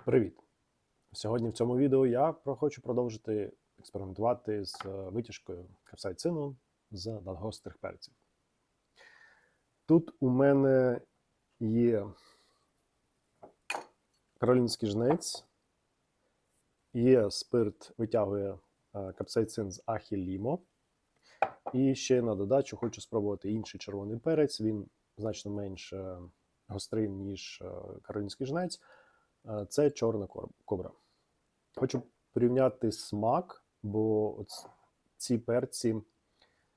Привіт! Сьогодні в цьому відео я хочу продовжити експериментувати з витяжкою капсаїцину з надгострих перців. Тут у мене є каролінський жнець, є спирт витягує капсаїцин з ахі-лімо. І ще на додачу хочу спробувати інший червоний перець. Він значно менш гострий, ніж каролінський жнець. Це чорна кобра. Хочу порівняти смак, бо ці перці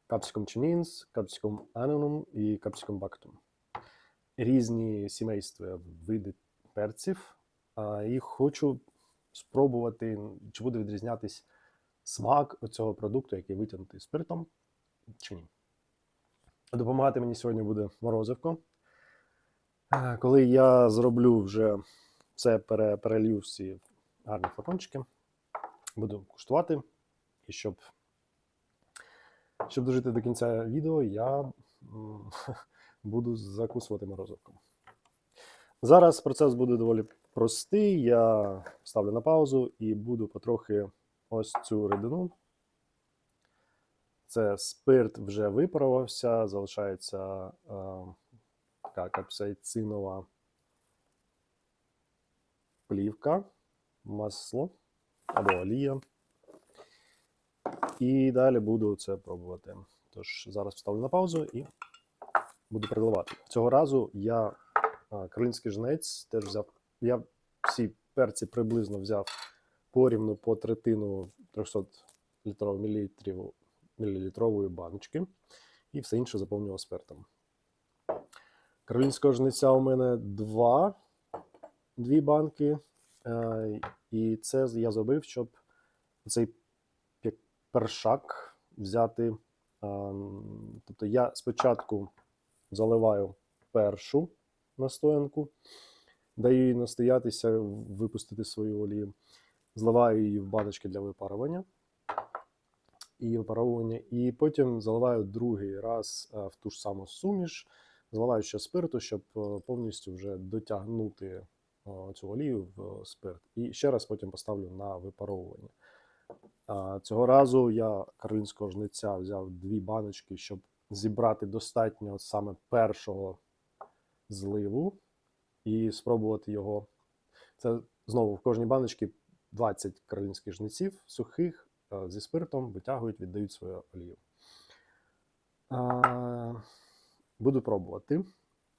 Capsicum chinense, Capsicum annonum і Capsicum bactum. Різні сімейства, види перців. І хочу спробувати, чи буде відрізнятись смак цього продукту, який витягнутий спиртом, чи ні. Допомагати мені сьогодні буде морозивко. Коли я зроблю вже це, перелью всі гарні флакончики, буду куштувати. І щоб дожити до кінця відео, я буду закусувати морозивком. Зараз процес буде доволі простий. Я ставлю на паузу і буду потрохи ось цю рідину. Це спирт вже випарувався, залишається така капсаїцинова плівка, масло або олія. І далі буду це пробувати. Тож зараз ставлю на паузу і буду переливати. Цього разу я каролінський жнець теж взяв. Я всі перці приблизно взяв порівну по третину 300 мл баночки. І все інше заповнював спиртом. Каролінського жнеця у мене дві банки. І це я зробив, щоб цей першак взяти. Тобто я спочатку заливаю першу настоянку, даю їй настоятися, випустити свою олію, зливаю її в баночки для випарування і потім заливаю другий раз в ту ж саму суміш, заливаю ще спирту, щоб повністю вже дотягнути цю олію в спирт. І ще раз потім поставлю на випаровування. Цього разу я каролінського жнеця взяв дві баночки, щоб зібрати достатньо саме першого зливу і спробувати його. Це знову в кожній баночці 20 каролінських жнеців сухих зі спиртом витягують, віддають свою олію. Буду пробувати.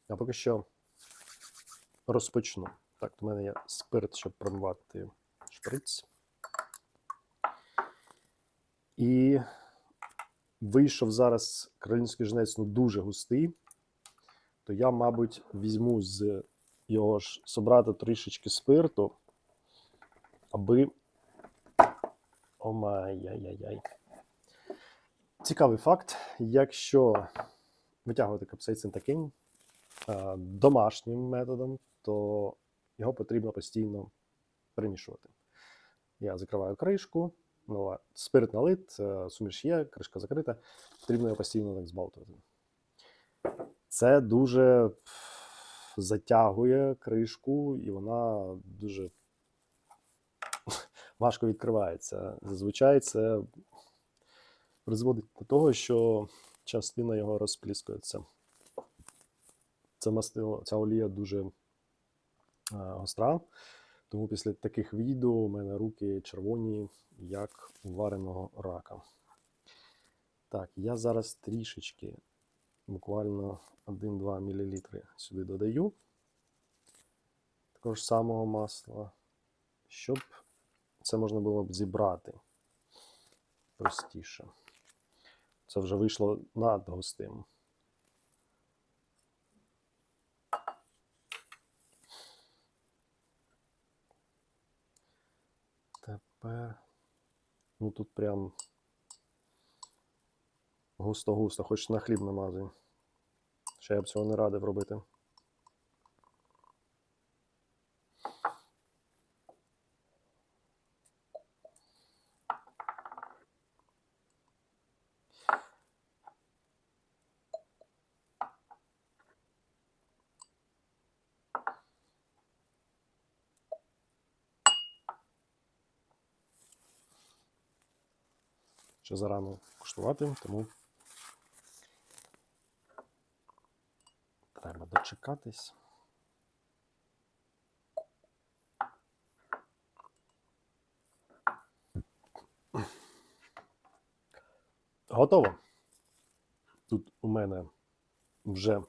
А поки що розпочну. Так, у мене є спирт, щоб промивати шприц. І вийшов зараз каролінський жнець дуже густий, то я, мабуть, візьму з його ж собрати трішечки спирту, аби... Омай-яй-яй-яй. Цікавий факт, якщо витягувати капсаїцин таким домашнім методом, то його потрібно постійно перемішувати. Я закриваю кришку. Спирт налит, суміш є, кришка закрита, потрібно його постійно так збалтувати. Це дуже затягує кришку, і вона дуже важко відкривається. Зазвичай це призводить до того, що частина його розпліскується. Ця олія дуже гостра. Тому після таких відео у мене руки червоні, як у вареного рака. Так, я зараз трішечки, буквально 1-2 мл сюди додаю. Також самого масла, щоб це можна було б зібрати простіше. Це вже вийшло надгустим. Тепер, тут прям густо-густо, хоч на хліб намазуй. Ще я б цього не радив робити. ще зарано куштувати, тому треба дочекатись. Готово. Тут у мене вже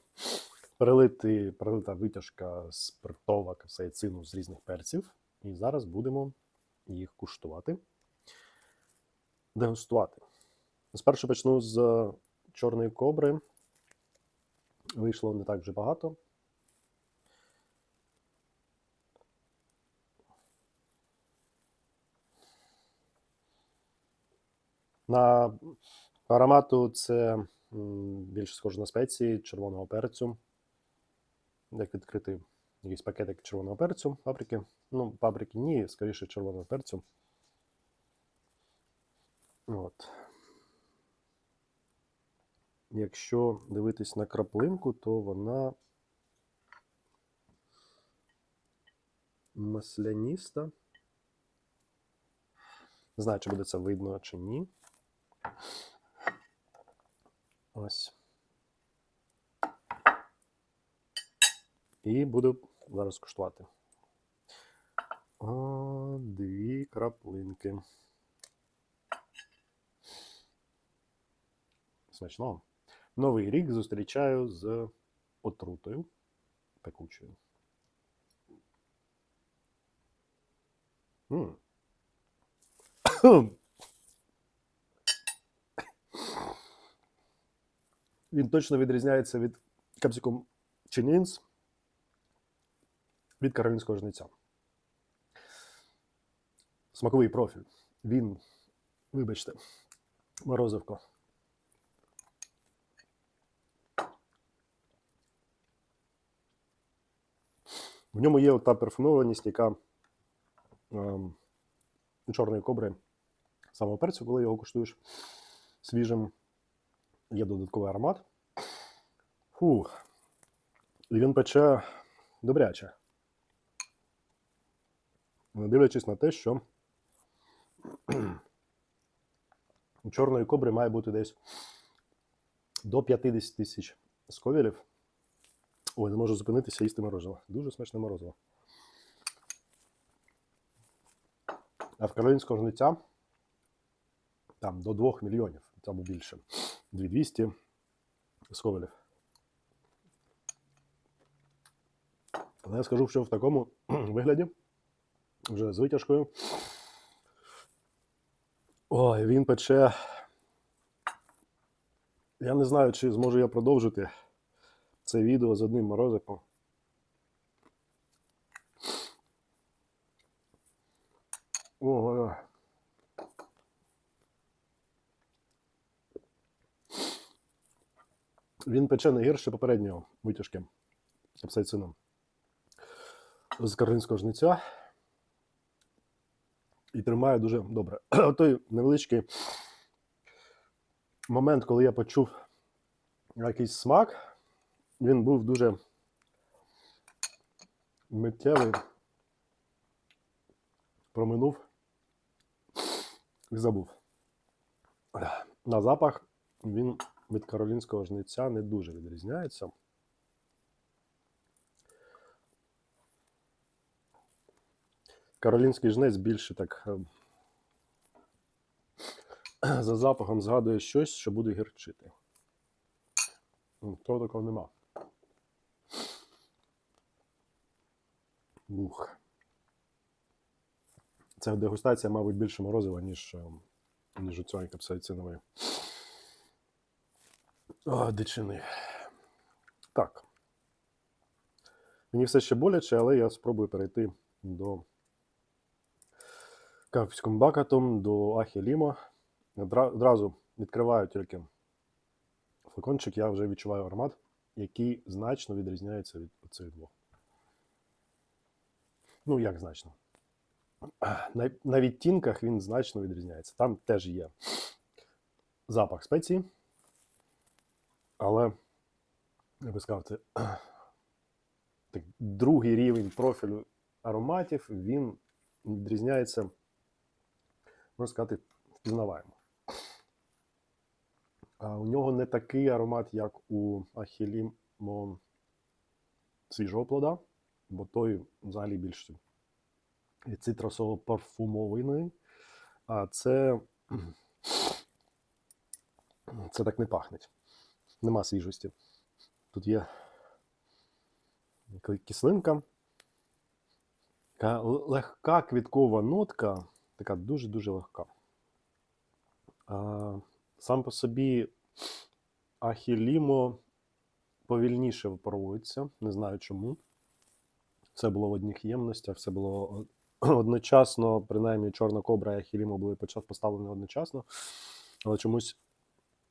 перелита витяжка спиртова капсаїцину з різних перців. І зараз будемо їх куштувати, дегустувати. Спершу почну з чорної кобри. Вийшло не так вже багато. На аромату це більше схоже на спеції червоного перцю. Як відкрити якийсь пакетик червоного перцю, паприки. Ну, паприки ні, скоріше червоного перцю. От. Якщо дивитись на краплинку, то вона масляніста. Не знаю, чи буде це видно, чи ні. Ось. І буду зараз куштувати. Дві краплинки. Смачно. Новий рік зустрічаю з отрутою пекучою. Він точно відрізняється від Capsicum Chinense, від каролінського жниця. Смаковий профіль. Він, вибачте, морозивко. В ньому є та парфумованість, яка у чорної кобри самого перцю, коли його куштуєш свіжим, є додатковий аромат. Фух. І він пече добряче. Не дивлячись на те, що у чорної кобри має бути десь до 50 тисяч сковілів. Ой, не можу зупинитися їсти морозиво. Дуже смачне морозиво. А в каролінського жниця там до 2 мільйонів, або більше. 2200 сковілів. Але я скажу, що в такому вигляді, вже з витяжкою, ой, він пече. Я не знаю, чи зможу я продовжити це відео з одним морозиком. Ого. Він пече не гірше попереднього витяжки капсаїцином з каролінського жниця. І тримає дуже добре. Той невеличкий момент, коли я почув якийсь смак, він був дуже миттєвий, проминув і забув. На запах він від каролінського жниця не дуже відрізняється. Каролінський жнець більше так за запахом згадує щось, що буде гірчити. Того такого нема. Ух. Ця дегустація, мабуть, більше морозива, ніж у цієї капсаїцинової дичини. Так. Мені все ще боляче, але я спробую перейти до Capsicum Baccatum, до Ахі Лімо. Одразу відкриваю тільки флакончик, я вже відчуваю аромат, який значно відрізняється від цих двох. Ну, як значно? На відтінках він значно відрізняється. Там теж є запах спеції, але, як би сказати, так, другий рівень профілю ароматів, він відрізняється, можна сказати, впізнаваємо. У нього не такий аромат, як у Ахілімо свіжого плода, бо той взагалі більш цитрусово-парфумований, а це так не пахне. Нема свіжості. Тут є кислинка, така легка квіткова нотка, така дуже-дуже легка. Сам по собі Ахілімо повільніше випаровується, не знаю чому. Все було в одних ємностях, все було одночасно, принаймні Чорна Кобра і Ахілімо були поставлені одночасно, але чомусь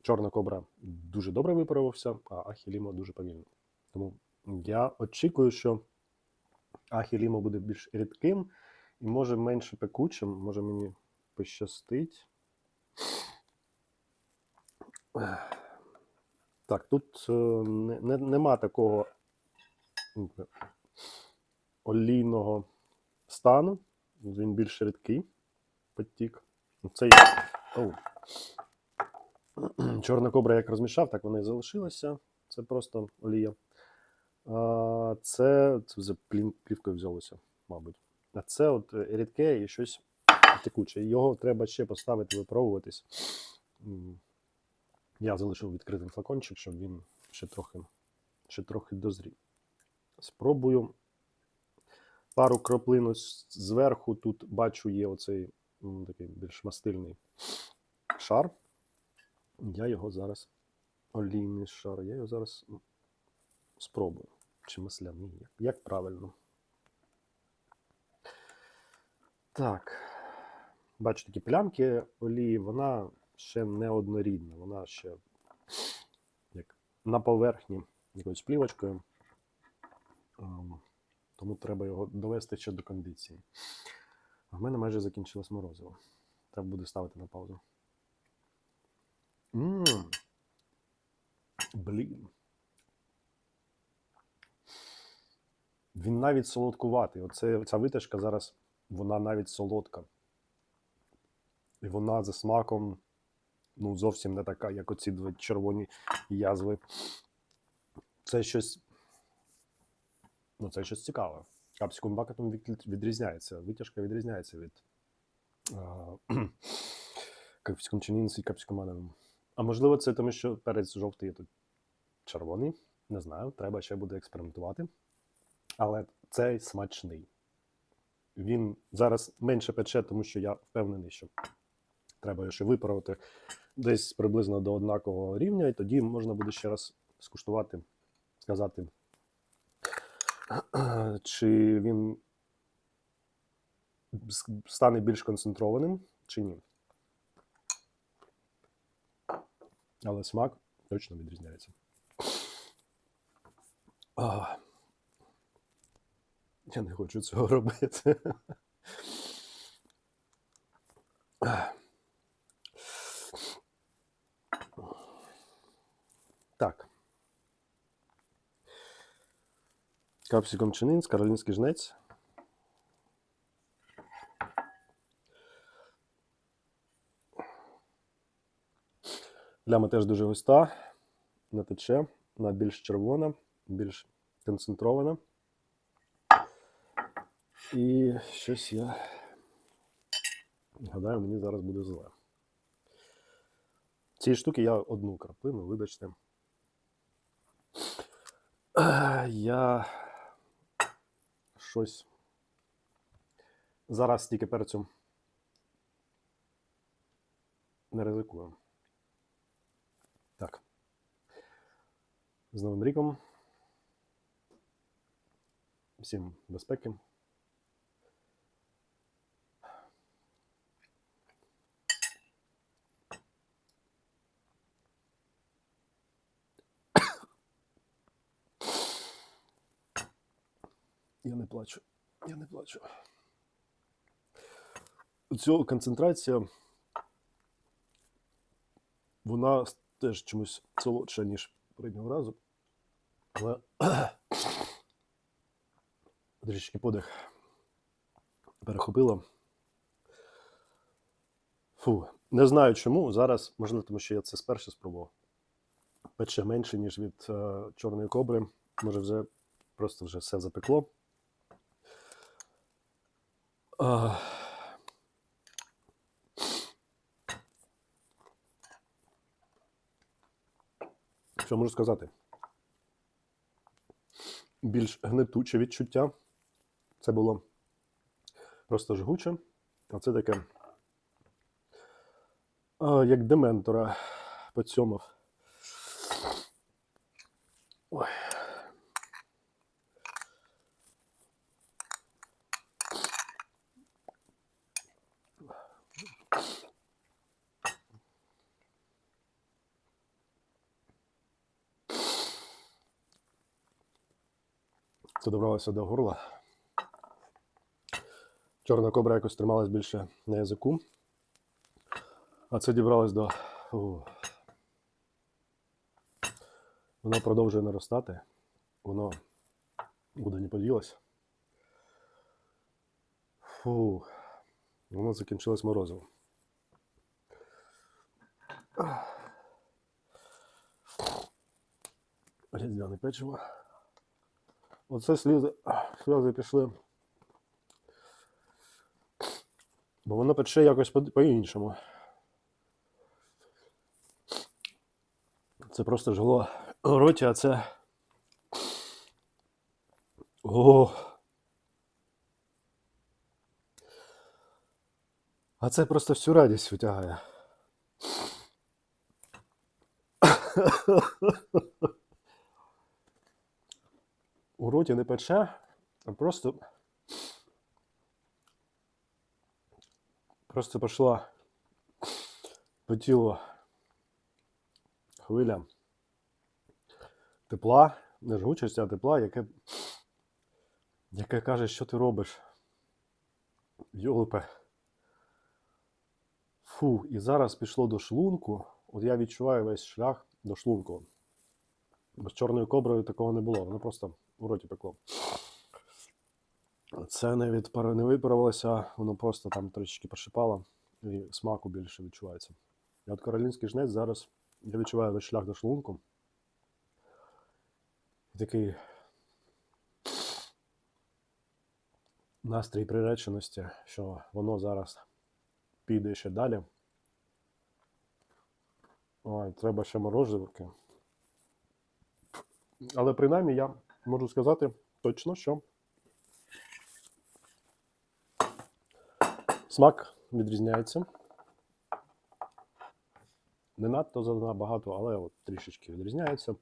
Чорна Кобра дуже добре випарувався, а Ахілімо дуже повільно. Тому я очікую, що Ахілімо буде більш рідким і може менше пекучим, може мені пощастить. Так, тут нема такого олійного стану, він більш рідкий потік. Цей Чорна Кобра як розмішав, так вона і залишилася. Це просто олія. Це за плівкою взялося, мабуть. А це от рідке і щось текуче. Його треба ще поставити, випробуватись. Я залишив відкритим флакончик, щоб він ще трохи дозрів. Спробую пару краплин зверху. Тут бачу є оцей такий більш мастильний шар. Я його зараз, олійний шар, я його зараз спробую. Чи масляний, як правильно. Так. Бачу такі плямки олії, вона ще не однорідна, вона ще як на поверхні якоюсь плівочкою. Тому треба його довести ще до кондиції. А в мене майже закінчилось морозиво. Треба буде ставити на паузу. Блін. Він навіть солодкуватий. Ця витяжка зараз, вона навіть солодка. І вона за смаком, зовсім не така, як оці два червоні язви. Це щось цікаве. Капсикум бакатум відрізняється, витяжка відрізняється від капсикум чинінс і капсикум ананум. А можливо це тому, що перець жовтий, тут червоний. Не знаю, треба ще буде експериментувати. Але цей смачний. Він зараз менше пече, тому що я впевнений, що треба його ще випарувати десь приблизно до однакового рівня, і тоді можна буде ще раз скуштувати, сказати, чи він стане більш концентрованим, чи ні. Але смак точно відрізняється. Я не хочу цього робити. Так. Капсикум чинінс, каролінський жнець. Пляма теж дуже густа, не тече, вона більш червона, більш концентрована. І щось я гадаю, мені зараз буде зле. Цієї штуки я одну краплину, вибачте. Я щось зараз стільки перцю не ризикую. Так. З Новим ріком. Всім безпеки. Я не плачу. Я не плачу. Ця концентрація, вона теж чомусь солодша, ніж попереднього разу. Але трішки подих перехопило. Фу, не знаю чому. Зараз, можливо, тому що я це спершу спробував. пече менше, ніж від чорної кобри. Може вже просто вже все запекло. Що можу сказати? Більш гнетуче відчуття. Це було просто жгуче, а це таке, як дементора поцьомав. Ой. Це добралося до горла. Чорна кобра якось трималась більше на язику, а це дібралось до... Воно продовжує наростати, воно куди не поділося. Фу, воно закінчилось морозиво. Різдвяне печиво. Оце сльози пішли. Бо воно пече якось по-іншому. Це просто жгло в роті, а це... О! А це просто всю радість витягає. У роті не пече, а просто пішла по тілу хвиля тепла, не жгучості, а тепла, яке каже, що ти робиш. Йолупе. Фу, і зараз пішло до шлунку. От я відчуваю весь шлях до шлунку. Бо з чорною коброю такого не було, воно просто у роті пекло. Це не випарувалося, воно просто там трішки пошипало і смаку більше відчувається. І от королівський жнець зараз я відчуваю весь шлях до шлунку. І такий настрій приреченості, що воно зараз піде ще далі. Ой, треба ще морозивки. Але принаймні я можу сказати точно, що смак відрізняється. Не надто забагато, але от трішечки відрізняється.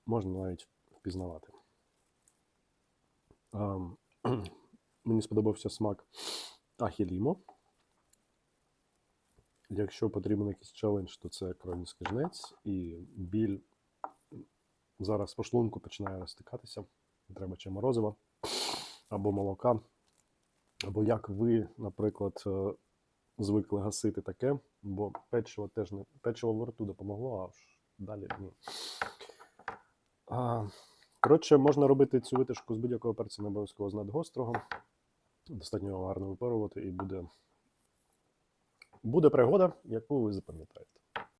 Можна навіть впізнавати. Мені сподобався смак ахі-лімо. Якщо потрібен якийсь челендж, то це королівський жнець. І біль зараз по шлунку починає розтикатися. Треба чи морозива, або молока. Або як ви, наприклад, звикли гасити таке, бо печиво теж не... Печиво в рту допомогло, а далі ні. Коротше, можна робити цю витяжку з будь-якого перця, не обов'язково з надгострого. Достатньо його гарно випарувати і буде пригода, яку ви запам'ятаєте.